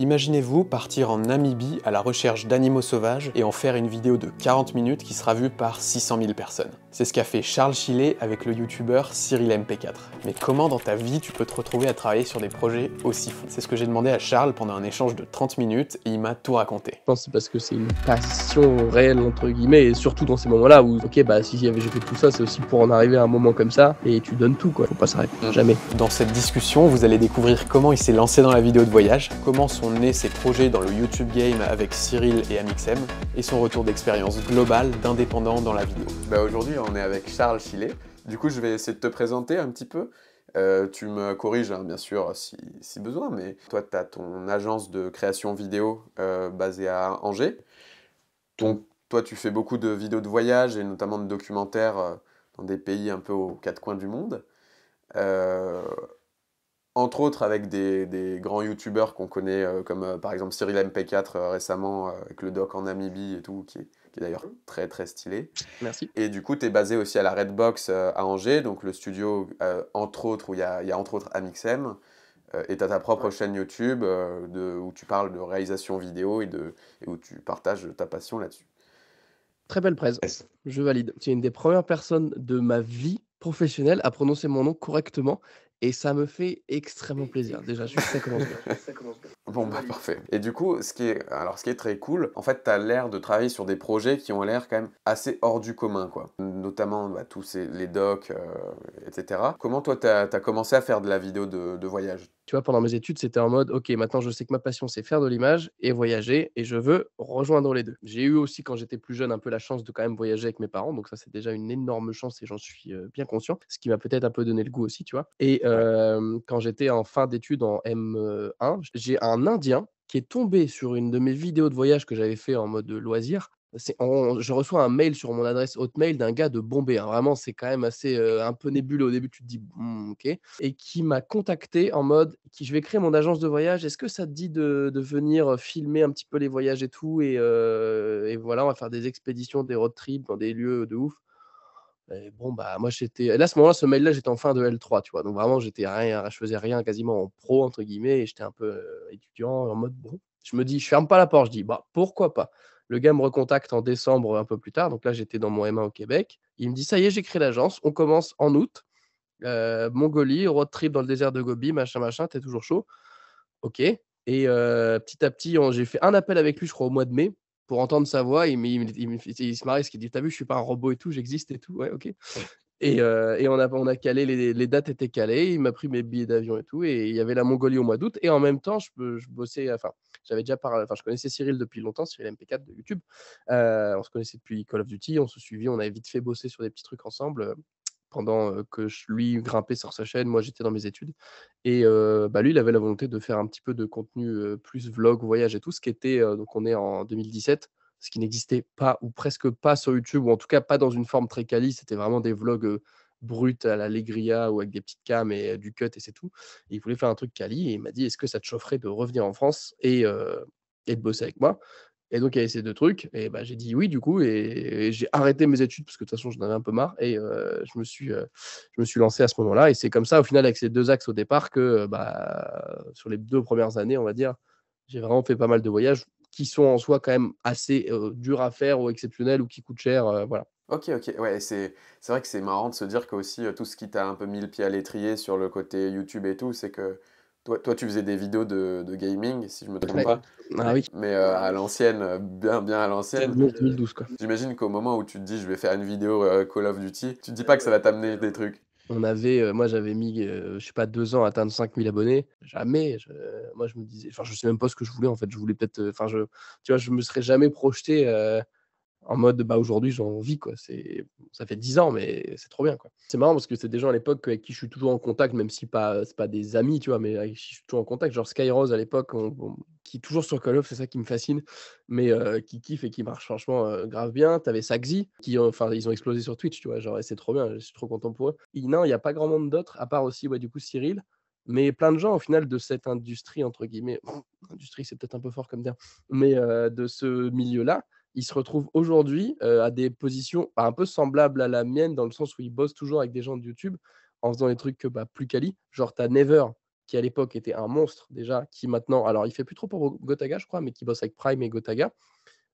Imaginez-vous partir en Namibie à la recherche d'animaux sauvages et en faire une vidéo de 40 minutes qui sera vue par 600 000 personnes. C'est ce qu'a fait Charles Chillet avec le youtubeur Cyril MP4. Mais comment dans ta vie tu peux te retrouver à travailler sur des projets aussi fous? C'est ce que j'ai demandé à Charles pendant un échange de 30 minutes et il m'a tout raconté. Je pense que c'est parce que c'est une passion réelle entre guillemets, et surtout dans ces moments-là où ok bah si j'ai fait tout ça, c'est aussi pour en arriver à un moment comme ça et tu donnes tout quoi, faut pas s'arrêter, jamais. Dans cette discussion, vous allez découvrir comment il s'est lancé dans la vidéo de voyage, comment sont nés ses projets dans le YouTube Game avec Cyril et Amixem, et son retour d'expérience globale d'indépendant dans la vidéo. Aujourd'hui, on est avec Charles Chillet. Du coup, je vais essayer de te présenter un petit peu. Tu me corriges, hein, bien sûr, si besoin, mais toi, tu as ton agence de création vidéo basée à Angers. Donc, toi, tu fais beaucoup de vidéos de voyage et notamment de documentaires dans des pays un peu aux quatre coins du monde. Entre autres avec des grands youtubeurs qu'on connaît, comme par exemple Cyril MP4 récemment, avec le doc en Namibie et tout, qui est d'ailleurs très très stylé. Merci. Et du coup, tu es basé aussi à la Redbox à Angers, donc le studio, entre autres, où il y a entre autres Amixem, et tu as ta propre chaîne YouTube où tu parles de réalisation vidéo et où tu partages ta passion là-dessus. Très belle presse, je valide. Tu es une des premières personnes de ma vie professionnelle à prononcer mon nom correctement et ça me fait extrêmement plaisir. Déjà, ça commence bien. Bon, bah parfait. Et du coup, ce qui est très cool, en fait, tu as l'air de travailler sur des projets qui ont l'air quand même assez hors du commun, quoi. Notamment tous les docs, etc. Comment toi, tu as commencé à faire de la vidéo de voyage? Tu vois, pendant mes études, c'était en mode, OK, maintenant je sais que ma passion, c'est faire de l'image et voyager et je veux rejoindre les 2. J'ai eu aussi, quand j'étais plus jeune, un peu la chance de quand même voyager avec mes parents, donc ça, c'est déjà une énorme chance et j'en suis, bien conscient. Ce qui m'a peut-être un peu donné le goût aussi, tu vois? Et quand j'étais en fin d'études en M1, j'ai un Indien qui est tombé sur une de mes vidéos de voyage que j'avais fait en mode loisir. Je reçois un mail sur mon adresse Hotmail d'un gars de Bombay, hein. Vraiment, c'est quand même assez, un peu nébuleux au début, tu te dis: «Mmh, OK», et qui m'a contacté en mode: «Je vais créer mon agence de voyage, est-ce que ça te dit de venir filmer un petit peu les voyages et tout et voilà, on va faire des expéditions, des road trips dans des lieux de ouf». Et bon, bah, moi j'étais et là, à ce moment-là, ce mail-là, j'étais en fin de L3, tu vois? Donc vraiment, j'étais rien, je faisais rien quasiment en «pro» entre guillemets et j'étais un peu, étudiant en mode bon, je me dis: «Je ferme pas la porte», je dis: «Bah, pourquoi pas?» Le gars me recontacte en décembre, un peu plus tard, donc là, j'étais dans mon M1 au Québec. Il me dit: «Ça y est, j'ai créé l'agence, on commence en août, Mongolie, road trip dans le désert de Gobi, machin, machin, tu toujours chaud?» OK, et petit à petit, j'ai fait un appel avec lui, je crois au mois de mai, pour entendre sa voix. Il se marrait parce qu'il dit: «Tu as vu, je suis pas un robot et tout, j'existe et tout». Ouais, OK. Et on a calé les dates étaient calées, il m'a pris mes billets d'avion et tout, et il y avait la Mongolie au mois d'août et en même temps je bossais, enfin, je connaissais Cyril depuis longtemps, Cyril MP4 de YouTube. On se connaissait depuis Call of Duty, on se suivait, on avait vite fait bosser sur des petits trucs ensemble, pendant, que lui grimpait sur sa chaîne, moi j'étais dans mes études. Et bah, lui, il avait la volonté de faire un petit peu de contenu, plus vlog, voyage et tout, ce qui était, donc on est en 2017, ce qui n'existait pas ou presque pas sur YouTube, ou en tout cas pas dans une forme très quali. C'était vraiment des vlogs, bruts à la Legria ou avec des petites cams et du cut et c'est tout. Et il voulait faire un truc quali et il m'a dit: «Est-ce que ça te chaufferait de revenir en France et de bosser avec moi?» Et donc il y avait ces 2 trucs et bah, j'ai dit oui du coup, et j'ai arrêté mes études parce que de toute façon j'en avais un peu marre, et je me suis lancé à ce moment-là, et c'est comme ça au final avec ces 2 axes au départ que, bah, sur les 2 premières années, on va dire, j'ai vraiment fait pas mal de voyages qui sont en soi quand même assez, durs à faire ou exceptionnels ou qui coûtent cher, voilà. Ok, ouais, c'est vrai que c'est marrant de se dire que aussi tout ce qui t'a un peu mis le pied à l'étrier sur le côté YouTube et tout, c'est que toi tu faisais des vidéos de gaming, si je me trompe Ouais. pas, Ah oui, mais à l'ancienne, bien à l'ancienne. 2011-2012 quoi. J'imagine qu'au moment où tu te dis je vais faire une vidéo Call of Duty, tu te dis pas que ça va t'amener des trucs. On avait, moi j'avais mis, je sais pas 2 ans à atteindre 5 000 abonnés. Jamais, moi je me disais, enfin je sais même pas ce que je voulais en fait. Je voulais peut-être, enfin tu vois, je me serais jamais projeté, en mode, bah, aujourd'hui, j'en vis, quoi. Ça fait 10 ans, mais c'est trop bien, quoi. C'est marrant parce que c'est des gens à l'époque avec qui je suis toujours en contact, même si c'est pas des amis, tu vois? Mais avec qui je suis toujours en contact, genre Skyrose à l'époque, qui est toujours sur Call of, c'est ça qui me fascine, mais qui kiffe et qui marche franchement, grave bien. Tu avais Saxzy qui, enfin, ils ont explosé sur Twitch, tu vois? Genre, et c'est trop bien, je suis trop content pour eux. Non, il y a pas grand monde d'autres, à part aussi, ouais, du coup, Cyril, mais plein de gens au final de cette «industrie» entre guillemets, industrie, c'est peut-être un peu fort comme terme, mais de ce milieu-là, il se retrouve aujourd'hui, à des positions, bah, un peu semblables à la mienne, dans le sens où il bosse toujours avec des gens de YouTube en faisant des trucs, bah, plus quali. Genre tu as Never qui à l'époque était un monstre déjà, qui maintenant alors il fait plus trop pour Gotaga, je crois, mais qui bosse avec Prime et Gotaga.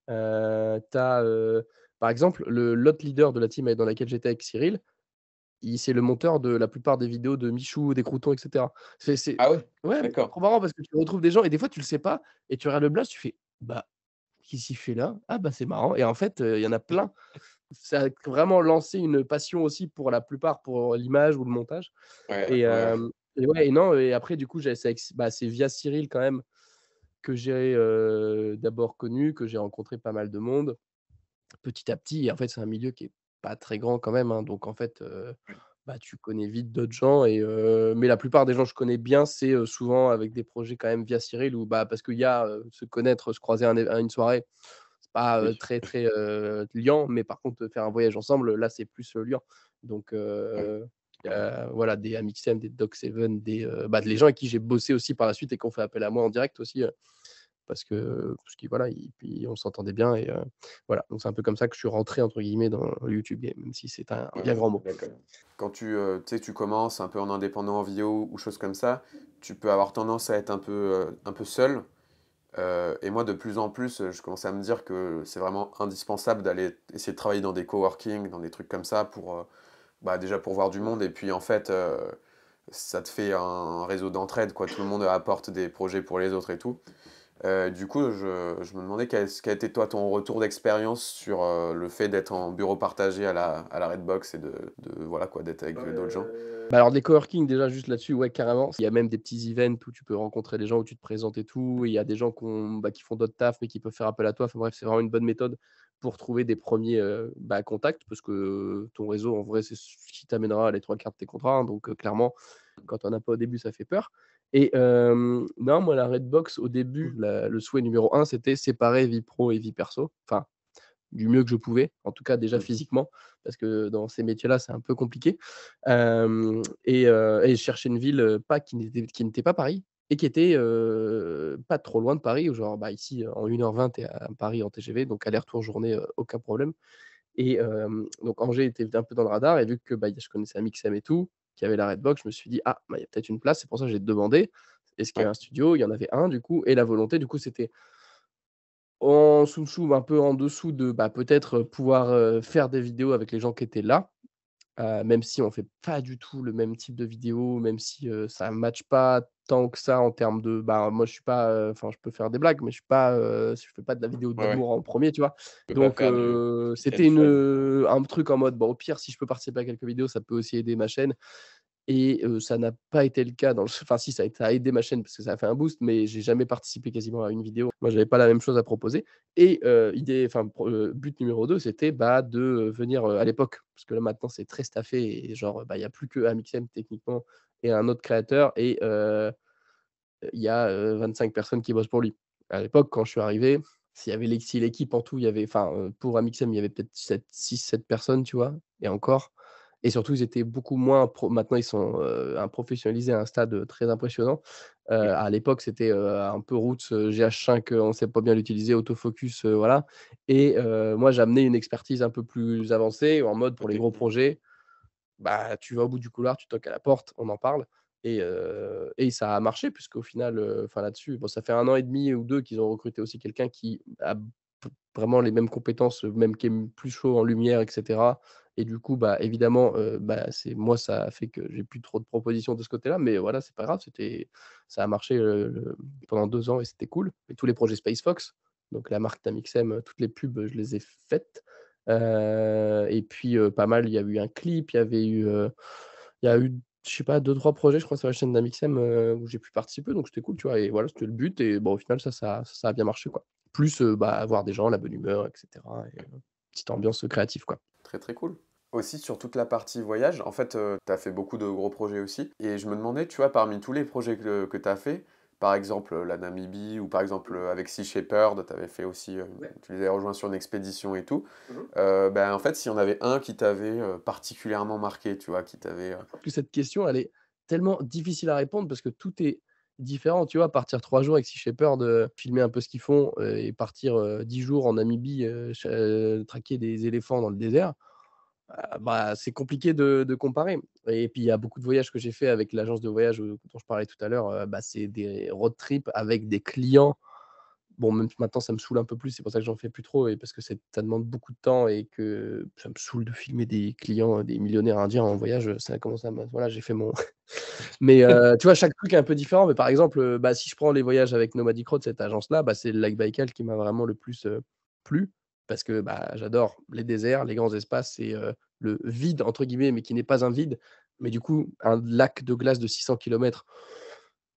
Tu as, par exemple, l'autre leader de la team dans laquelle j'étais avec Cyril, c'est le monteur de la plupart des vidéos de Michou, des Croutons, et cetera. C'est Ah ouais? ouais, mais c'est D'accord. trop marrant parce que tu retrouves des gens et des fois tu le sais pas et tu regardes le blast, tu fais: «Bah, qu'est-ce qu'il fait là? Ah bah, c'est marrant» et en fait, il y en a plein. Ça a vraiment lancé une passion aussi pour la plupart, pour l'image ou le montage Ouais, et ouais, ouais. ouais et non et après du coup, c'est via Cyril quand même que j'ai, d'abord connu, que j'ai rencontré pas mal de monde, petit à petit et en fait, c'est un milieu qui est pas très grand quand même, hein, donc en fait, bah, tu connais vite d'autres gens mais la plupart des gens que je connais bien, c'est, souvent avec des projets quand même via Cyril ou bah, parce qu'il y a, se connaître, se croiser à une soirée, c'est pas, Oui. très, très, liant, mais par contre, faire un voyage ensemble, là, c'est plus, liant. Donc Ouais. voilà, des Amixem, des Doc7, bah, les gens avec qui j'ai bossé aussi par la suite et qui ont fait appel à moi en direct aussi, parce que voilà, puis on s'entendait bien et voilà. Donc c'est un peu comme ça que je suis «rentré» entre guillemets dans le YouTube Game, même si c'est un bien Ouais, grand mot. d'accord. Quand tu sais, tu commences un peu en indépendant en vidéo ou choses comme ça, tu peux avoir tendance à être un peu seul. Et moi, de plus en plus, je commence à me dire que c'est vraiment indispensable d'aller essayer de travailler dans des coworking, dans des trucs comme ça, bah, déjà pour voir du monde, et puis en fait, ça te fait un réseau d'entraide, quoi. Tout le monde apporte des projets pour les autres et tout. Du coup, je me demandais quel a été toi ton retour d'expérience sur le fait d'être en bureau partagé à la Redbox et voilà quoi, d'être avec d'autres gens. Bah, alors des coworking déjà juste là-dessus, ouais carrément. Il y a même des petits events où tu peux rencontrer des gens, où tu te présentes et tout. Et il y a des gens qui font d'autres tafs, mais qui peuvent faire appel à toi. Enfin bref, c'est vraiment une bonne méthode pour trouver des premiers bah, contacts, parce que ton réseau, en vrai, c'est ce qui t'amènera les 3 quarts de tes contrats, hein. Donc clairement, quand on as pas au début, ça fait peur. Et non, moi, la Redbox, au début, le souhait numéro un, c'était séparer vie pro et vie perso. Enfin, du mieux que je pouvais, en tout cas déjà Mm. physiquement, parce que dans ces métiers-là, c'est un peu compliqué. Et je cherchais une ville, pas qui n'était pas Paris et qui était, pas trop loin de Paris, genre, bah, ici, en 1h20, tu es à Paris en TGV, donc aller-retour journée, aucun problème. Et donc Angers était un peu dans le radar et vu que, bah, je connaissais Amixem et tout, qui avait la Redbox, je me suis dit: «Ah, bah, il y a peut-être une place». C'est pour ça que j'ai demandé: «Est-ce qu'il y a Ouais, un studio?» Il y en avait un du coup et la volonté du coup, c'était en soum-soum, un peu en dessous de, bah, peut-être, pouvoir, faire des vidéos avec les gens qui étaient là, même si on fait pas du tout le même type de vidéo, même si, ça matche pas tant que ça en termes de bah, moi je suis pas, enfin je peux faire des blagues, mais je suis pas, je fais pas de la vidéo ouais, ouais. d'amour en premier tu vois? Tu peux pas Donc faire du c'était headphone. un truc en mode, bon au pire si je peux participer à quelques vidéos, ça peut aussi aider ma chaîne et ça n'a pas été le cas enfin si ça a aidé ma chaîne parce que ça a fait un boost, mais j'ai jamais participé quasiment à une vidéo. Moi, j'avais pas la même chose à proposer et but numéro 2 c'était, bah, de, venir, à l'époque, parce que là maintenant c'est très staffé et genre, bah, il y a plus que Amixem techniquement et un autre créateur et il y a, 25 personnes qui bossent pour lui. À l'époque, quand je suis arrivé, si l'équipe en tout, il y avait enfin, pour Amixem, il y avait peut-être 7 personnes, tu vois? Et encore et surtout, ils étaient beaucoup moins maintenant, ils sont, professionnalisés à un stade, très impressionnant. Ouais, À l'époque, c'était, un peu roots, GH5, on ne sait pas bien l'utiliser, autofocus, voilà et moi, j'amenais une expertise un peu plus avancée en mode pour les ok. gros projets, bah, tu vas au bout du couloir, tu toques à la porte, on en parle et ça a marché puisqu'au final, enfin là-dessus, bon, ça fait 1 an et demi ou 2 qu'ils ont recruté aussi quelqu'un qui a vraiment les mêmes compétences, même qui est plus chaud en lumière et cetera et du coup, bah, évidemment, bah, c'est moi, ça a fait que j'ai plus trop de propositions de ce côté-là, mais voilà, c'est pas grave, ça a marché, pendant 2 ans et c'était cool et tous les projets SpaceFox, donc la marque d'Amixem, toutes les pubs, je les ai faites, et puis, pas mal, il y a eu un clip, il y a eu, je sais pas, 2 3 projets, je crois, sur la chaîne d'Amixem, où j'ai pu participer, donc c'était cool, tu vois? Et voilà, c'était le but et bon, au final, ça a bien marché, quoi. Plus, bah, avoir des gens, la bonne humeur et cetera et petite ambiance, créative, quoi. Très très cool. Aussi sur toute la partie voyage, en fait, tu as fait beaucoup de gros projets aussi. Et je me demandais, tu vois, parmi tous les projets que tu as fait, par exemple la Namibie ou par exemple avec Sea Shepherd, tu avais fait aussi, Ouais. tu les avais rejoints sur une expédition et tout. Mmh. Ben, en fait, s'il y en avait un qui t'avait particulièrement marqué, tu vois, qui t'avait. Que cette question, elle est tellement difficile à répondre parce que tout est différent, tu vois? Partir 3 jours avec Sea Shepherd, filmer un peu ce qu'ils font, et partir, 10 jours en Namibie, traquer des éléphants dans le désert. Bah, c'est compliqué de comparer et puis il y a beaucoup de voyages que j'ai fait avec l'agence de voyage, dont je parlais tout à l'heure, bah, c'est des road trips avec des clients. Bon, même si maintenant ça me saoule un peu plus, c'est pour ça que j'en fais plus trop et parce que ça demande beaucoup de temps et que ça me saoule de filmer des clients, des millionnaires indiens en voyage, ça commence à me voilà, j'ai fait mon mais tu vois, chaque truc est un peu différent, mais par exemple, bah, si je prends les voyages avec Nomadic Road, cette agence-là, bah, c'est le lac Baïkal qui m'a vraiment le plus, plu parce que, bah, j'adore les déserts, les grands espaces et le «vide» entre guillemets, mais qui n'est pas un vide. Mais du coup, un lac de glace de 600 kilomètres,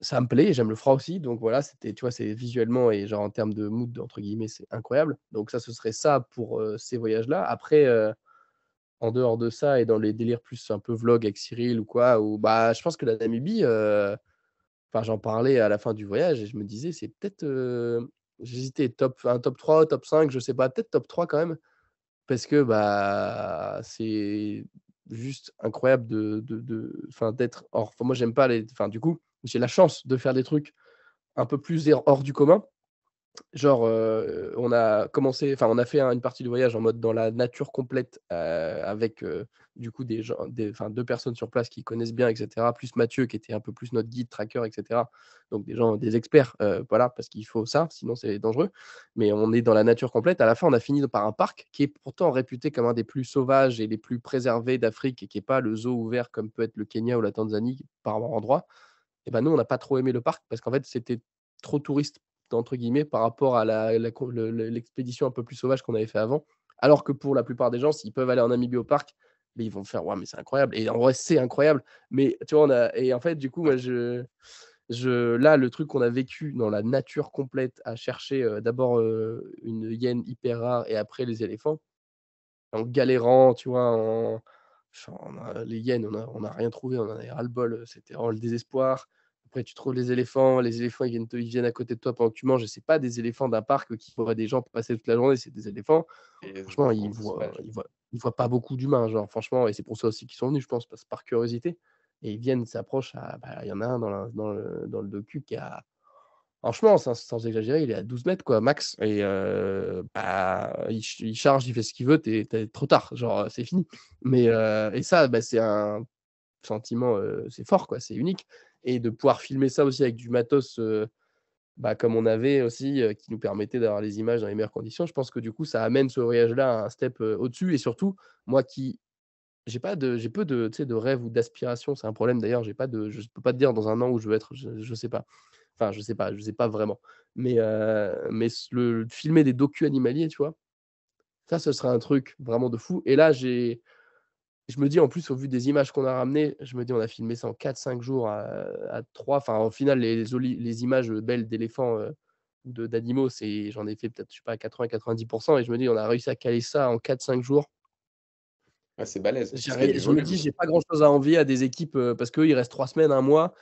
ça me plaît et j'aime le froid aussi, donc voilà, c'était tu vois, c'est visuellement et genre en termes de «mood» entre guillemets, c'est incroyable. Donc ça, ce serait ça pour, ces voyages-là. Après, en dehors de ça et dans les délires plus un peu vlog avec Cyril ou quoi, ou bah, je pense que la Namibie, enfin, j'en parlais à la fin du voyage et je me disais: «C'est peut-être», j'hésitais top 3 top 5 je sais pas, peut-être top 3 quand même parce que, bah, c'est juste incroyable de enfin, d'être hors enfin, moi, j'aime pas les enfin, du coup, j'ai la chance de faire des trucs un peu plus hors du commun. Genre, on a commencé enfin, on a fait une partie du voyage en mode dans la nature complète, avec, du coup des gens des enfin 2 personnes sur place qui connaissent bien et cetera, plus Mathieu qui était un peu plus notre guide tracker et cetera. Donc des gens, des experts, voilà, parce qu'il faut ça, sinon c'est dangereux. Mais on est dans la nature complète. À la fin, on a fini par un parc qui est pourtant réputé comme un des plus sauvages et les plus préservés d'Afrique et qui est pas le zoo ouvert comme peut être le Kenya ou la Tanzanie par endroits. Et ben nous, on n'a pas trop aimé le parc parce qu'en fait, c'était trop «touriste» entre guillemets par rapport à la co le l'expédition un peu plus sauvage qu'on avait fait avant. Alors que pour la plupart des gens, s'ils peuvent aller en Namibie au parc, mais ils vont faire: «Waouh, mais c'est incroyable» et en vrai, c'est incroyable. Mais tu vois, on a et en fait, du coup, moi, je là, le truc qu'on a vécu dans la nature complète à chercher, d'abord, une hyène hyper rare et après les éléphants, en galérant, tu vois, enfin, les hyènes, on a rien trouvé, on en avait ras-le-bol, c'était vraiment le désespoir. Après tu trouves les éléphants, ils viennent à côté de toi pendant que tu manges et c'est pas des éléphants d'un parc qui voient des gens passer toute la journée, c'est des éléphants. Et Franchement, sauvage. ils voient pas beaucoup d'humains, genre franchement et c'est pour ça aussi qu'ils sont venus, je pense, parce par curiosité et ils viennent, ils s'approchent à bah, il y en a un dans le docu qui a franchement, sans exagérer, il est à 12 mètres quoi, max et bah, il charge, il fait ce qu'il veut, tu trop tard, genre, c'est fini. Mais et ça, bah, c'est un sentiment, c'est fort quoi, c'est unique et de pouvoir filmer ça aussi avec du matos, bah, comme on avait aussi, qui nous permettait d'avoir les images dans les meilleures conditions, je pense que du coup, ça amène ce voyage-là à un step, au-dessus et surtout, moi qui j'ai peu de, tu sais, de rêves ou d'aspirations, c'est un problème d'ailleurs, j'ai pas de je peux pas te dire dans un an où je veux être, je sais pas. Enfin, je sais pas vraiment. Mais le filmer des docus animaliers, tu vois? Ça, ce serait un truc vraiment de fou et là, je me dis en plus au vu des images qu'on a ramenées, je me dis: «On a filmé ça en 4-5 jours à 3». Enfin, au final, les images, belles d'éléphants, ou d'animaux, j'en ai fait peut-être, je sais pas, 80-90 et je me dis: «On a réussi à caler ça en 4-5 jours». Ouais, c'est balèze, parce qu'il y a du Je me volume. dis: «J'ai pas grand-chose à envier à des équipes», parce qu'eux, ils restent 3 semaines, un mois.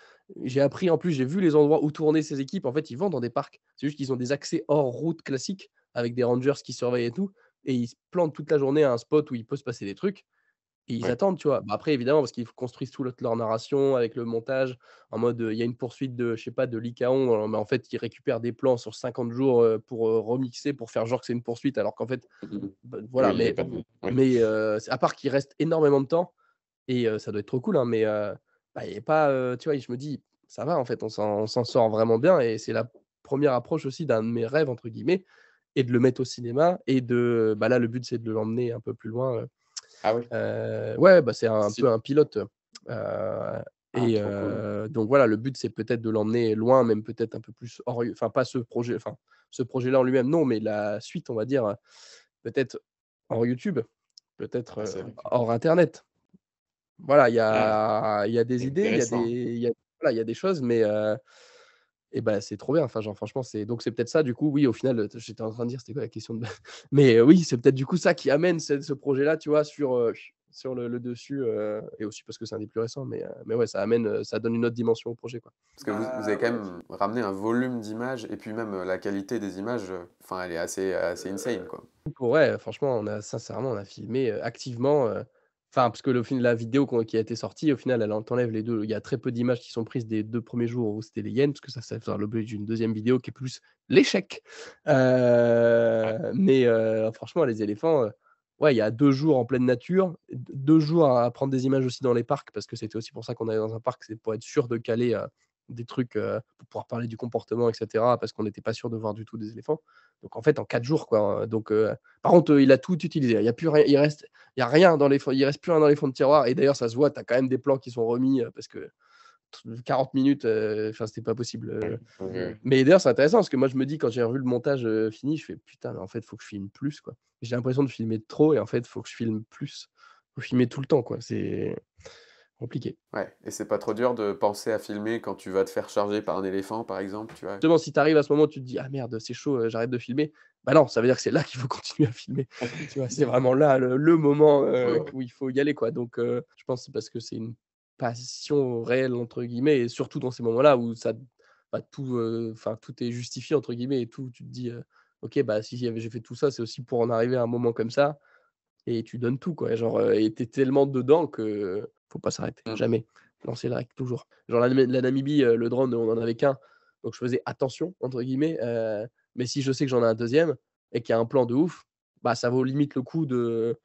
J'ai appris en plus, j'ai vu les endroits où tourner ces équipes. En fait, ils vont dans des parcs. C'est juste qu'ils ont des accès hors route classique avec des rangers qui surveillent et tout et ils se plantent toute la journée à un spot où il peut se passer des trucs. Et ils Ouais. attendent, tu vois? Bah, après évidemment parce qu'ils construisent tout leur narration avec le montage en mode, il y a une poursuite de je sais pas, de lycaon, mais en fait, ils récupèrent des plans sur 50 jours, pour, remixer, pour faire genre que c'est une poursuite alors qu'en fait, Mmh mh. bah, voilà, Oui, il y a pas de ouais. à part qu'ils restent énormément de temps et ça doit être trop cool, hein, mais bah, il y a pas, tu vois? Et je me dis: «Ça va en fait, on s'en sort vraiment bien» et c'est la première approche aussi d'un de mes «rêves» entre guillemets et de le mettre au cinéma et bah, là, le but, c'est de l'emmener un peu plus loin, Ah oui? ouais, bah, c'est un Si peu un pilote, ah trop cool. donc voilà, le but, c'est peut-être de l'emmener loin, même peut-être un peu plus enfin pas ce projet enfin, ce projet-là en lui-même, non, mais la suite, on va dire, peut-être hors YouTube, peut-être, Ah c'est vrai que hors internet. Voilà, ah, il y a des idées, intéressant. il y a voilà, il y a des choses, mais et bah, c'est trop bien. Enfin, genre franchement, c'est peut-être ça du coup, oui, au final, j'étais en train de dire, c'était quoi la question de mais oui, c'est peut-être du coup ça qui amène ce projet-là, tu vois, sur le dessus, et aussi parce que c'est un des plus récents, mais ouais, ça amène, ça donne une autre dimension au projet, quoi. Parce que vous avez quand même ramené un volume d'images et puis même, la qualité des images, enfin elle est assez insane quoi. Ouais, franchement, on a filmé, activement, enfin, parce que la vidéo qui a été sortie, au final, elle t'enlève les 2. Il y a très peu d'images qui sont prises des 2 premiers jours où c'était les hyènes, parce que ça va faire l'objet d'une deuxième vidéo qui est plus l'échec. Ouais. Mais franchement, les éléphants, ouais, il y a 2 jours en pleine nature, 2 jours à prendre des images aussi dans les parcs, parce que c'était aussi pour ça qu'on allait dans un parc, c'est pour être sûr de caler, des trucs, pour pouvoir parler du comportement et cetera, parce qu'on n'était pas sûr de voir du tout des éléphants. Donc en fait, en 4 jours, quoi, donc par contre, il a tout utilisé. Il y a plus rien, il y a rien dans les fonds, il reste plus rien dans les fonds de tiroir, et d'ailleurs ça se voit, tu as quand même des plans qui sont remis, parce que 40 minutes, enfin, c'était pas possible, Ouais. mais d'ailleurs, c'est intéressant parce que moi, je me dis quand j'ai revu le montage, fini, je fais: «Putain, mais en fait, il faut que je filme plus, quoi». J'ai l'impression de filmer trop et en fait, il faut que je filme plus. Faut filmer tout le temps, quoi, c'est compliqué. Ouais, et c'est pas trop dur de penser à filmer quand tu vas te faire charger par un éléphant, par exemple, tu vois? Justement, si tu arrives à ce moment où tu te dis: «Ah merde, c'est chaud, j'arrête de filmer», bah non, ça veut dire que c'est là qu'il faut continuer à filmer. Tu vois? C'est vraiment là le moment, Ouais. où il faut y aller, quoi, donc je pense que c'est parce que c'est une «passion réelle» entre guillemets, et surtout dans ces moments-là où ça bah, tout, enfin, tout est «justifié» entre guillemets, et tout, tu te dis, «OK, bah, si j'ai fait tout ça, c'est aussi pour en arriver à un moment comme ça», et tu donnes tout, quoi, genre, et tu es tellement dedans que faut pas s'arrêter, Mmh. jamais. Lancer le rec toujours. Genre la Namibie, le drone, on en avait qu'un, donc je faisais «attention» entre guillemets, mais si je sais que j'en ai un deuxième et qu'il y a un plan de ouf, bah, ça vaut limite le coup de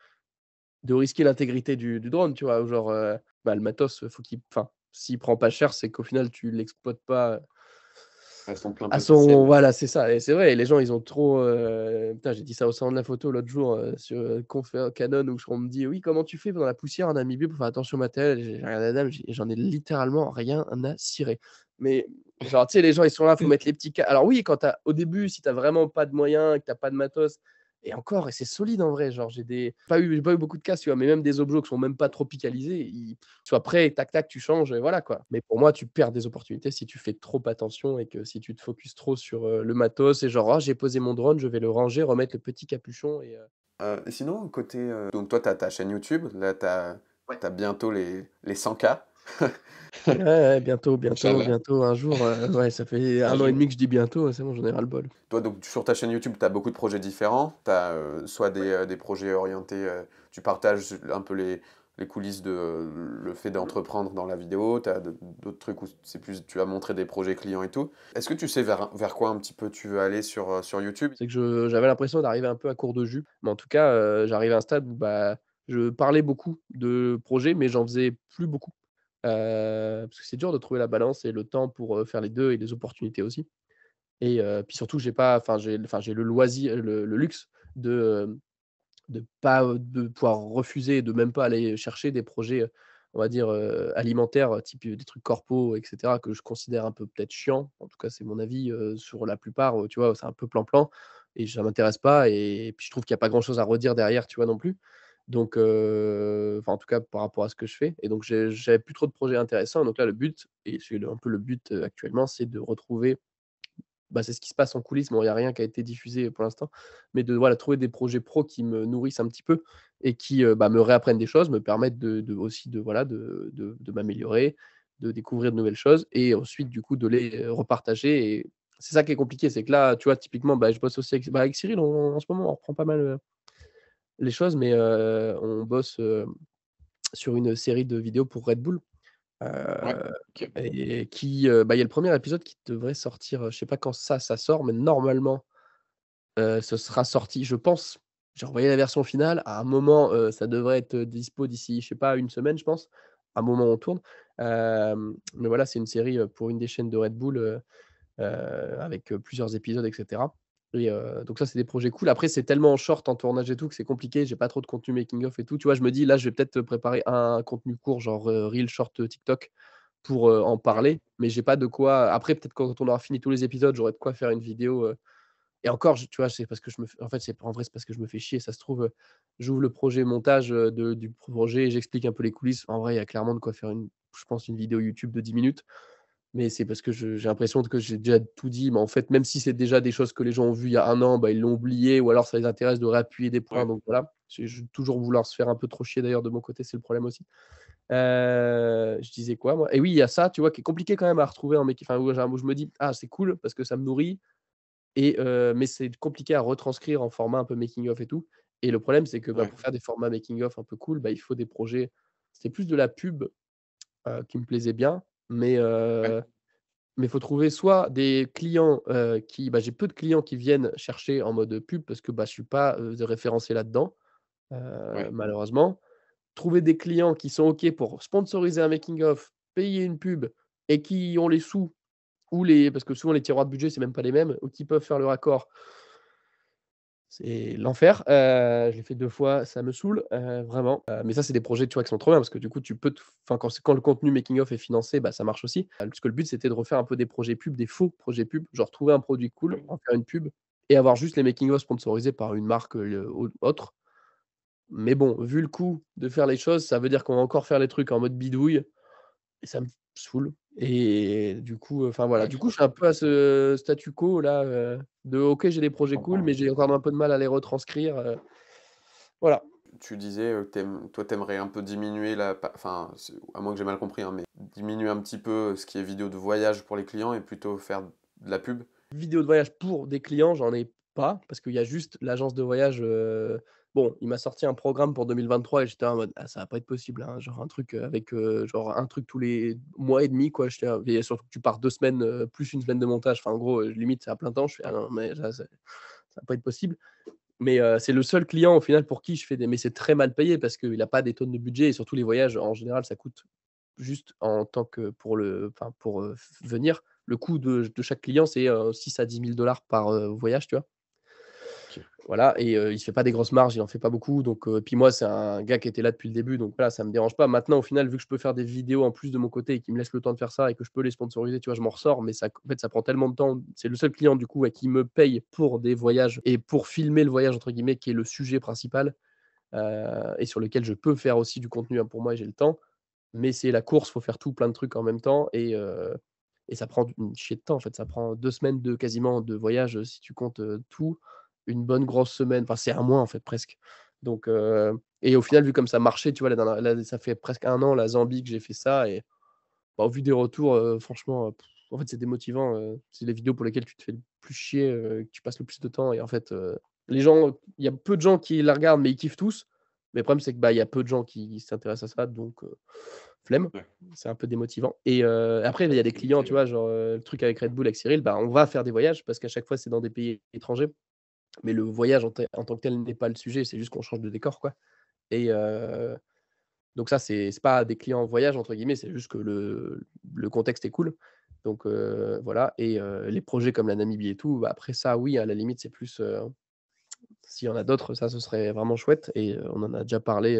risquer l'intégrité du drone, tu vois? Ou genre, bah, le matos, faut qu'il enfin, s'il prend pas cher, c'est qu'au final tu l'exploites pas À son plein à son potentiel. voilà, c'est ça, et c'est vrai, les gens, ils ont trop, putain, j'ai dit ça au salon de la photo l'autre jour, sur, confé Canon, où on me dit: «Oui, comment tu fais dans la poussière en Namibie pour faire attention au matériel?» J'ai regardé la dame, j'en ai littéralement rien à cirer. Mais genre, tu sais, les gens, ils sont là, faut mettre les petits ca alors oui, quand tu au début, si tu as vraiment pas de moyens, que tu as pas de matos, et encore, et c'est solide en vrai, genre j'ai pas eu beaucoup de cas, tu vois? Mais même des objets qui sont même pas tropicalisés, ils tu vois, après, tac, tac, tu changes et voilà, quoi. Mais pour moi, tu perds des opportunités si tu fais trop attention et que si tu te focuses trop sur, le matos et genre: «Ah, j'ai posé mon drone, je vais le ranger, remettre le petit capuchon et» Et sinon, côté, donc toi, tu as ta chaîne YouTube, là, tu as Ouais. bientôt les 100 K. Ouais, ouais, bientôt, bientôt, Inch'Allah, bientôt, un jour, ouais, ça fait un 1 an et jour. demi que je dis bientôt, c'est bon, j'en ai ras le bol. Toi, donc sur ta chaîne YouTube, tu as beaucoup de projets différents. Tu as soit des projets orientés, tu partages un peu les coulisses de le fait d'entreprendre dans la vidéo. Tu as d'autres trucs où c'est plus, tu vas montrer des projets clients et tout. Est-ce que tu sais vers quoi un petit peu tu veux aller sur YouTube? C'est que j'avais l'impression d'arriver un peu à court de jus, mais en tout cas, j'arrivais à un stade où, bah, je parlais beaucoup de projets, mais j'en faisais plus beaucoup. Parce que c'est dur de trouver la balance et le temps pour, faire les 2 et les opportunités aussi, et puis surtout, j'ai pas j'ai le loisir, le luxe de pas, de pouvoir refuser, de même pas aller chercher des projets, on va dire, alimentaires, type, des trucs corpo et cetera, que je considère un peu peut-être chiants. En tout cas, c'est mon avis, sur la plupart, tu vois? C'est un peu plan-plan et ça m'intéresse pas, et puis je trouve qu'il y a pas grand-chose à redire derrière, tu vois? Non plus. Donc enfin, en tout cas, par rapport à ce que je fais, et donc j'avais plus trop de projets intéressants. Donc là, le but, et c'est un peu le but, actuellement, c'est de retrouver, bah, c'est ce qui se passe en coulisses. Bon, il y a rien qui a été diffusé pour l'instant, mais de voilà, trouver des projets pro qui me nourrissent un petit peu et qui, bah, me réapprennent des choses, me permettent aussi de voilà, de m'améliorer, de découvrir de nouvelles choses et ensuite du coup de les, repartager, et c'est ça qui est compliqué. C'est que là, tu vois, typiquement, bah, je bosse aussi avec Cyril, en ce moment, on reprend pas mal, les choses, mais on bosse, sur une série de vidéos pour Red Bull. Ouais, Heu ok. et qui, bah, il y a le premier épisode qui devrait sortir, je sais pas quand ça sort, mais normalement, ce sera sorti, je pense. J'ai envoyé la version finale. À un moment, ça devrait être, dispo d'ici, je sais pas, une semaine, je pense. À un moment où on tourne. Mais voilà, c'est une série, pour une des chaînes de Red Bull, avec, plusieurs épisodes et cetera, et donc ça, c'est des projets cool. Après, c'est tellement en short, en tournage et tout, que c'est compliqué. J'ai pas trop de contenu making of et tout. Tu vois, je me dis: «Là, je vais peut-être préparer un contenu court, genre, reel, short, TikTok, pour, en Ouais. parler», mais j'ai pas de quoi après, peut-être quand on aura fini tous les épisodes, j'aurai de quoi faire une vidéo, et encore, tu vois, c'est parce que je me fais en fait, c'est en vrai, c'est parce que je me fais chier. Ça se trouve, j'ouvre le projet montage, du projet, j'explique un peu les coulisses. En vrai, il y a clairement de quoi faire je pense, une vidéo YouTube de 10 minutes, mais c'est parce que j'ai l'impression que j'ai déjà tout dit. Mais en fait, même si c'est déjà des choses que les gens ont vues il y a un an, bah, ils l'ont oublié, ou alors ça les intéresse de réappuyer des points, Ouais. donc voilà. Je vais toujours vouloir se faire un peu trop chier d'ailleurs de mon côté, c'est le problème aussi. Je disais quoi moi? Et oui, il y a ça, tu vois, qui est compliqué quand même à retrouver en enfin, où je me dis: «Ah, c'est cool parce que ça me nourrit», et mais c'est compliqué à retranscrire en format un peu making of et tout, et le problème, c'est que, bah, Ouais. pour faire des formats making of un peu cool, bah, il faut des projets, c'était plus de la pub, qui me plaisait bien, Ouais. mais il faut trouver soit des clients, qui bah, j'ai peu de clients qui viennent chercher en mode pub parce que, bah, je suis pas, référencé là-dedans. Ouais. malheureusement. Trouver des clients qui sont OK pour sponsoriser un making of, payer une pub et qui ont les sous ou les parce que souvent les tiroirs de budget, c'est même pas les mêmes, ou qui peuvent faire le raccord, c'est l'enfer. Je l'ai fait 2 fois, ça me saoule, vraiment. Mais ça, c'est des projets, tu vois, qui sont trop bien parce que du coup, tu peux te enfin, quand le contenu making of est financé, bah, ça marche aussi. Parce que le but, c'était de refaire un peu des projets pubs, des faux projets pubs, genre trouver un produit cool, en faire une pub et avoir juste les making of sponsorisés par une marque, autre. Mais bon, vu le coût de faire les choses, ça veut dire qu'on va encore faire les trucs en mode bidouille et ça me saoule et du coup, enfin voilà, Ouais, du je coup, je suis comprends. un peu à ce statu quo là, de OK, j'ai des projets cool, mais j'ai encore un peu de mal à les retranscrire, voilà. Tu disais, toi, t'aimerais un peu diminuer enfin, à moins que j'ai mal compris, hein, mais diminuer un petit peu ce qui est vidéo de voyage pour les clients et plutôt faire de la pub? Vidéo de voyage pour des clients, j'en ai pas parce qu'il y a juste l'agence de voyage, bon, il m'a sorti un programme pour 2023 et j'étais en mode: «Ah ça va pas être possible, hein», genre un truc, avec, genre un truc tous les mois et demi quoi. J'étais là et surtout que tu pars 2 semaines, plus une semaine de montage, enfin en gros, limite c'est à plein temps. Je fais: «Ah non mais là ça va pas être possible». Mais, c'est le seul client au final pour qui je fais des mais c'est très mal payé parce qu'il a pas des tonnes de budget et surtout les voyages en général ça coûte juste en tant que pour le enfin pour, venir, le coût de chaque client c'est, 6 à 10 000 par, voyage, tu vois? OK. Voilà et il se fait pas des grosses marges, il en fait pas beaucoup donc puis moi, c'est un gars qui était là depuis le début donc voilà, ça me dérange pas. Maintenant, au final, vu que je peux faire des vidéos en plus de mon côté et qu'il me laisse le temps de faire ça et que je peux les sponsoriser, tu vois? Je m'en ressors mais ça en fait, ça prend tellement de temps. C'est le seul client du coup, ouais, qui me paye pour des voyages et pour «filmer le voyage» entre guillemets qui est le sujet principal, et sur lequel je peux faire aussi du contenu, hein, pour moi et j'ai le temps. Mais c'est la course, faut faire tout plein de trucs en même temps et ça prend une chier de temps, en fait. Ça prend 2 semaines de quasiment de voyage, si tu comptes, tout, une bonne grosse semaine, enfin, c'est un mois, en fait, presque. Donc et au final, vu comme ça marchait, tu vois, là, ça fait presque un an, la Zambie, que j'ai fait ça et bah, au vu des retours, franchement, en fait, c'est démotivant, c'est les vidéos pour lesquelles tu te fais le plus chier, que tu passes le plus de temps et en fait, les gens il y a peu de gens qui la regardent, mais ils kiffent tous. Mais le problème, c'est que, bah, il y a peu de gens qui s'intéressent à ça, donc flemme. Ouais. C'est un peu démotivant et après, il y a des clients, tu vois, genre, le truc avec Red Bull, avec Cyril, bah, on va faire des voyages parce qu'à chaque fois, c'est dans des pays étrangers. Mais le voyage en tant que tel n'est pas le sujet, c'est juste qu'on change de décor, quoi et donc ça, c'est pas des clients en «voyage» entre guillemets, c'est juste que le contexte est cool. Donc voilà et les projets comme la Namibie et tout, bah, après ça, oui, à la limite, c'est plus, s'il y en a d'autres, ça, ce serait vraiment chouette et on en a déjà parlé,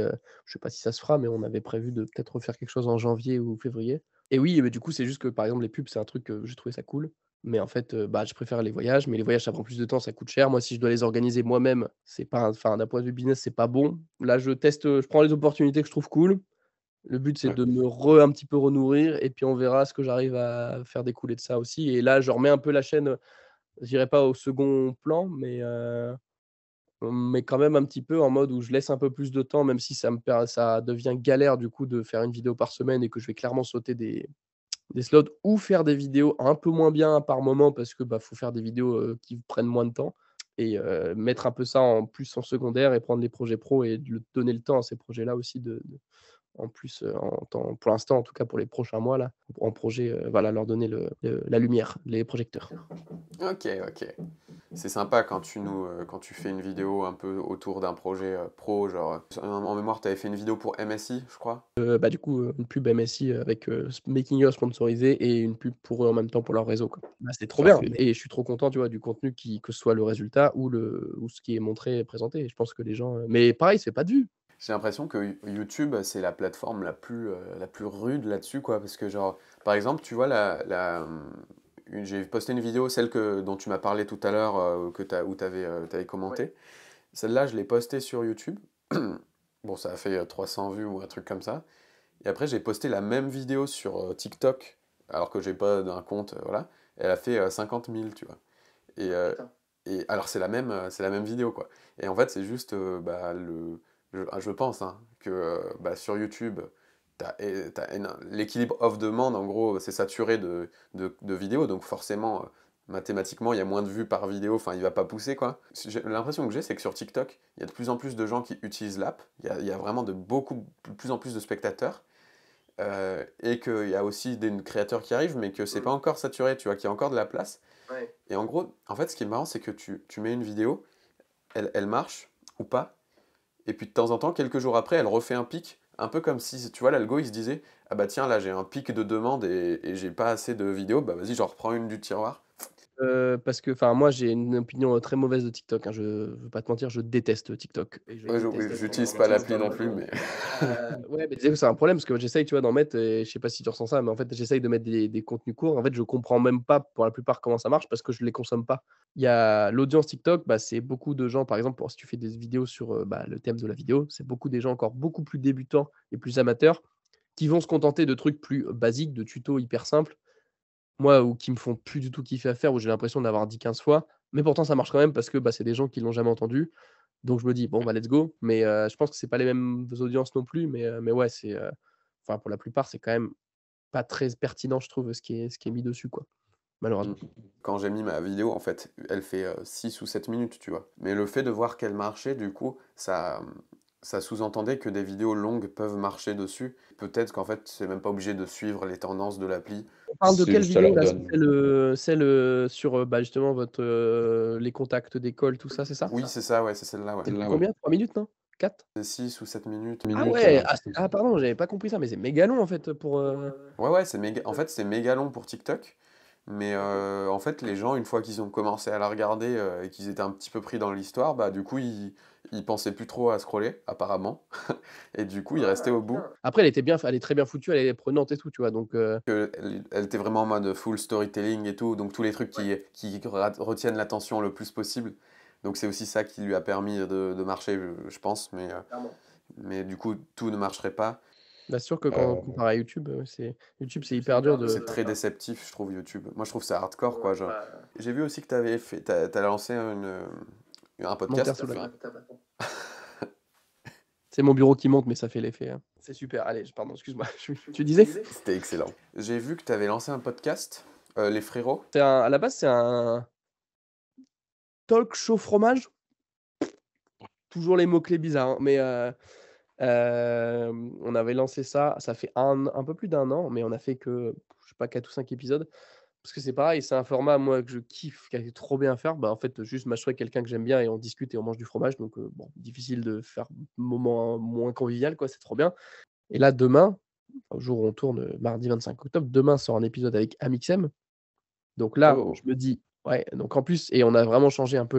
je sais pas si ça se fera, mais on avait prévu de peut-être refaire quelque chose en janvier ou février et oui, mais du coup, c'est juste que, par exemple, les pubs, c'est un truc, j'ai trouvé ça cool, mais en fait, bah, je préfère les voyages, mais les voyages, ça prend plus de temps, ça coûte cher. Moi, si je dois les organiser moi-même, c'est pas enfin, d'un point de vue business, c'est pas bon. Là, je teste, je prends les opportunités que je trouve cool. Le but, c'est Ouais. de me un petit peu renourrir et puis on verra ce que j'arrive à faire découler de ça aussi et là, je remets un peu la chaîne, je dirais pas au second plan, mais quand même un petit peu en mode où je laisse un peu plus de temps, même si ça devient galère du coup de faire une vidéo par semaine et que je vais clairement sauter des slots ou faire des vidéos un peu moins bien par moment parce que, bah, faut faire des vidéos, qui prennent moins de temps et mettre un peu ça en plus en secondaire et prendre les projets pro et de donner le temps à ces projets-là aussi de en plus, en temps pour l'instant, en tout cas pour les prochains mois là, en projet, voilà, leur donner la lumière, les projecteurs. OK, OK. C'est sympa quand tu fais une vidéo un peu autour d'un projet, pro, genre, en mémoire, tu avais fait une vidéo pour MSI, je crois? Bah, du coup, une pub MSI, avec, making of sponsorisé et une pub pour eux en même temps pour leur réseau, quoi. Bah, c'était trop bien Parfait. et je suis trop content, tu vois, du contenu que ce soit le résultat ou ce qui est montré et présenté et je pense que les gens, mais pareil, c'est pas de vues. J'ai l'impression que YouTube, c'est la plateforme la plus rude là-dessus, quoi. Parce que, genre, par exemple, tu vois, j'ai posté une vidéo, dont tu m'as parlé tout à l'heure, où t'avais Ouais. commenté. Celle-là, je l'ai postée sur YouTube. Bon, ça a fait 300 vues ou un truc comme ça. Et après, j'ai posté la même vidéo sur TikTok, alors que j'ai pas d'un compte, voilà. Elle a fait 50 000, tu vois. Et, Ah euh, putain. et alors, c'est la même vidéo, quoi. Et en fait, c'est juste, bah, je pense, hein, que bah, sur YouTube, l'équilibre offre-demande, en gros, c'est saturé de vidéos, donc forcément, mathématiquement, il y a moins de vues par vidéo, enfin, il va pas pousser, quoi. L'impression que j'ai, c'est que sur TikTok, il y a de plus en plus de gens qui utilisent l'app, il y a vraiment de plus en plus de spectateurs, et qu'il y a aussi des créateurs qui arrivent, mais que c'est pas Mmh. encore saturé, tu vois, qu'il y a encore de la place. Ouais. Et en gros, en fait, ce qui est marrant, c'est que tu mets une vidéo, elle marche ou pas, et puis de temps en temps, quelques jours après, elle refait un pic, un peu comme si, tu vois, l'algo, il se disait, ah bah tiens, là j'ai un pic de demande et j'ai pas assez de vidéos, bah vas-y, j'en reprends une du tiroir. Parce que, enfin, moi, j'ai une opinion très mauvaise de TikTok, hein. Je veux pas te mentir, je déteste TikTok. Et je Ouais, déteste j'utilise pendant pas longtemps. l'appli non plus, mais... Ouais, mais tu sais que c'est un problème parce que j'essaye, tu vois, d'en mettre, et je sais pas si tu ressens ça, mais en fait, j'essaye de mettre des contenus courts. En fait, je comprends même pas pour la plupart comment ça marche parce que je les consomme pas. Il y a l'audience TikTok, bah, c'est beaucoup de gens, par exemple, si tu fais des vidéos sur bah, le thème de la vidéo, c'est beaucoup des gens encore beaucoup plus débutants et plus amateurs qui vont se contenter de trucs plus basiques, de tutos hyper simples. Moi, ou qui me font plus du tout kiffer à faire, où j'ai l'impression d'avoir dit 15 fois, mais pourtant ça marche quand même parce que, bah, c'est des gens qui l'ont jamais entendu. Donc je me dis: «Bon, bah, let's go», mais je pense que c'est pas les mêmes audiences non plus, mais ouais, enfin, pour la plupart, c'est quand même pas très pertinent, je trouve, ce qui est mis dessus, quoi, Mm. malheureusement. Quand j'ai mis ma vidéo, en fait, elle fait 6 ou 7 minutes, tu vois. Mais le fait de voir qu'elle marchait, du coup, ça sous-entendait que des vidéos longues peuvent marcher dessus. Peut-être qu'en fait, c'est même pas obligé de suivre les tendances de l'appli. On parle de C'est quelle juste, ça vidéo leur là? donne. Celle, sur, bah, justement votre, les contacts d'école, tout ça, c'est ça? Oui, c'est ça, ouais, c'est celle-là, ouais. C'est Là, ouais. combien? 3 minutes, non? 4? C'est 6 ou 7 minutes. Ah Minutes, ouais! un truc comme ça. Pardon, j'avais pas compris ça, mais c'est méga long en fait pour, Ouais, ouais, en fait, c'est méga long pour TikTok. Mais en fait, les gens, une fois qu'ils ont commencé à la regarder et qu'ils étaient un petit peu pris dans l'histoire, bah du coup, ils pensaient plus trop à scroller, apparemment. Et du coup, ils restaient au bout. Après elle est très bien foutue, elle est prenante et tout, tu vois? Donc Elle était vraiment en mode full storytelling et tout, donc tous les trucs qui retiennent l'attention le plus possible. Donc c'est aussi ça qui lui a permis de marcher, je pense. Mais du coup, tout ne marcherait pas. bah, c'est sûr que quand on compare à YouTube, c'est hyper dur de C'est très déceptif, je trouve, YouTube. Moi, je trouve ça hardcore, quoi. Genre. J'ai vu aussi que t'as lancé un monter podcast. sous la table. C'est mon bureau qui monte, mais ça fait l'effet, hein. C'est super. Allez, pardon, excuse-moi. Tu disais? C'était excellent. J'ai vu que t'avais lancé un podcast, Les Frérots. À la base, c'est un talk show fromage. Toujours les mots-clés bizarres, hein, mais on avait lancé ça fait un peu plus d'1 an, mais on a fait que, je sais pas, 4 ou 5 épisodes. Parce que c'est pareil, c'est un format, moi, que je kiffe, qui est trop bien à faire. Bah, en fait, juste m'assurer quelqu'un que j'aime bien et on discute et on mange du fromage. Donc, bon, difficile de faire moment moins convivial, quoi. C'est trop bien. Et là, demain, au jour où on tourne, mardi 25 octobre, demain sort un épisode avec Amixem. Donc là, Oh. je me dis, ouais, donc en plus, et on a vraiment changé un peu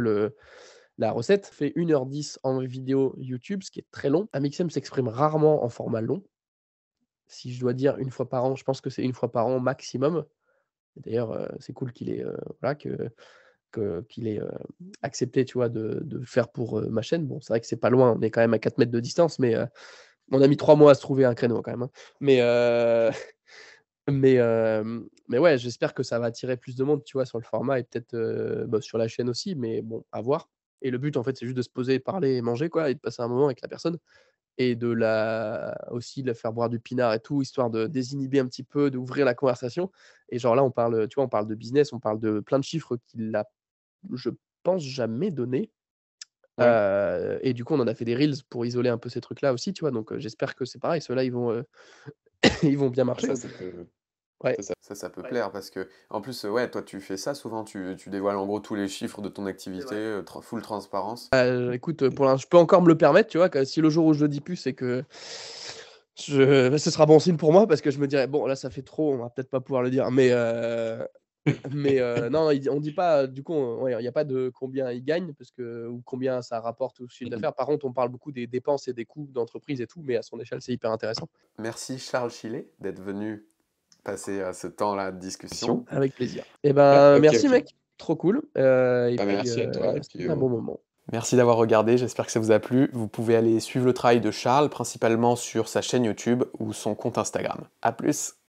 la recette. Fait 1h10 en vidéo YouTube, ce qui est très long. Amixem s'exprime rarement en format long. Si je dois dire une fois par an, je pense que c'est une fois par an maximum. D'ailleurs, c'est cool qu'il ait, voilà, qu'il ait accepté, tu vois, de faire pour ma chaîne. Bon, c'est vrai que c'est pas loin, on est quand même à 4 mètres de distance, mais on a mis 3 mois à se trouver un créneau quand même, hein. Mais, mais ouais, j'espère que ça va attirer plus de monde, tu vois, sur le format et peut-être bah, sur la chaîne aussi, mais bon, à voir. Et le but, en fait, c'est juste de se poser, parler et manger, quoi, et de passer un moment avec la personne. Et aussi de la faire boire du pinard et tout, histoire de désinhiber un petit peu, d'ouvrir la conversation. Et genre là, on parle, tu vois, on parle de business, on parle de plein de chiffres qu'il a, je pense, jamais donné. Ouais. Et du coup, on en a fait des reels pour isoler un peu ces trucs-là aussi, tu vois. Donc j'espère que c'est pareil, ceux-là, ils vont, ils vont bien marcher. Ça peut. Ouais. Ça peut plaire parce que, en plus, ouais, toi, tu fais ça souvent, tu dévoiles en gros tous les chiffres de ton activité, full transparence. Écoute, pour l'instant, je peux encore me le permettre, tu vois, que si le jour où je le dis plus, c'est que bah, ce sera bon signe pour moi parce que je me dirais, bon, là, ça fait trop, on va peut-être pas pouvoir le dire, mais non, on dit pas, du coup, ouais, il n'y a pas de combien il gagne parce que, ou combien ça rapporte au chiffre d'affaires. Par contre, on parle beaucoup des dépenses et des coûts d'entreprise et tout, mais à son échelle, c'est hyper intéressant. Merci Charles Chillet d'être venu passer ce temps-là de discussion. Avec plaisir. Et ben, Ok, merci, ok. mec. Trop cool. Et puis, Merci à toi. c'était un bon moment. Merci d'avoir regardé, j'espère que ça vous a plu. Vous pouvez aller suivre le travail de Charles, principalement sur sa chaîne YouTube ou son compte Instagram. À plus!